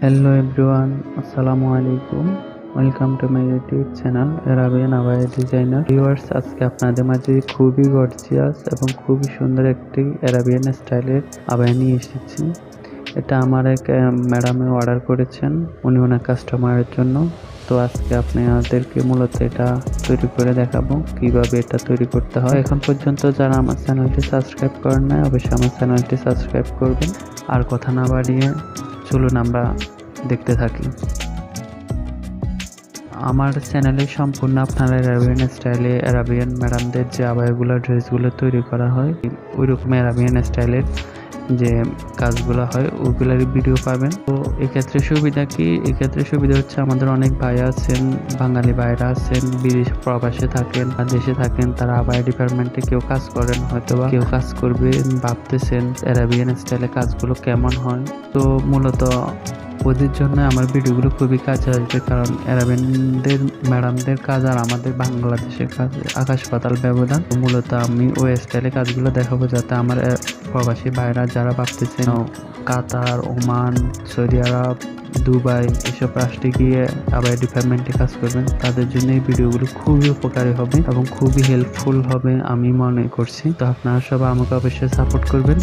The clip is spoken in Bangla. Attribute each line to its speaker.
Speaker 1: Hello everyone, Assalamu alaikum. Welcome to my YouTube channel Arabic Abaya Designer. Viewers, আজকে আপনাদের মাঝে খুবই গর্জিয়াস এবং খুবই সুন্দর একটি আরাবিয়ান স্টাইলের আবায়া নিয়ে এসেছি। এটা আমার এক ম্যাডামে অর্ডার করেছেন উনি ওনার কাস্টমারের জন্য। তো আজকে আপনাদেরকে মূলত এটা তৈরি করে দেখাবো কিভাবে এটা তৈরি করতে হয়। এখন পর্যন্ত যারা আমার চ্যানেলটি সাবস্ক্রাইব করেন নাই অবশ্যই আমার চ্যানেলটি সাবস্ক্রাইব করবেন। আর কথা না বাড়িয়ে চলুন আমরা দেখতে থাকি। আমার চ্যানেলে সম্পূর্ণ আপনারা আরাবিয়ান স্টাইলে আরাবিয়ান ম্যাডামদের যে আবায়াগুলো ড্রেসগুলো তৈরি করা হয় ওই রকম আরাবিয়ান স্টাইলের যে কাজগুলো হয় ওইগুলোর ভিডিও পাবেন। তো এক্ষেত্রে সুবিধা কি? এক্ষেত্রে সুবিধা হচ্ছে আমাদের অনেক ভাই আছেন, বাঙালি ভাইরা আছেন, বিদেশ প্রবাসে থাকেন আর দেশে থাকেন, তারা আবায়া ডিপার্টমেন্টে কেউ কাজ করেন, হয়তো বা কেউ কাজ করবেন ভাবতেছেন আরাবিয়ান স্টাইলে কাজগুলো কেমন হয়। তো মূলত ওদের জন্য আমার ভিডিওগুলো খুবই কাজে আসবে, কারণ আরাবিয়ানদের ম্যাডামদের কাজ আর আমাদের বাংলাদেশের কাজ আকাশ পাতাল ব্যবধান। মূলত আমি ওই স্টাইলে কাজগুলো দেখাবো যাতে আমার প্রবাসী ভাইরা যারা ভাবতেছেন কাতার, ওমান, সৌদি আরব, দুবাই এসব রাষ্ট্রে গিয়ে আবায়া ডিপার্টমেন্টে কাজ করবেন তাদের জন্য এই ভিডিওগুলো খুবই উপকারী হবে এবং খুবই হেল্পফুল হবে আমি মনে করছি। তো আপনারা সবাই আমাকে অবশ্যই সাপোর্ট করবেন।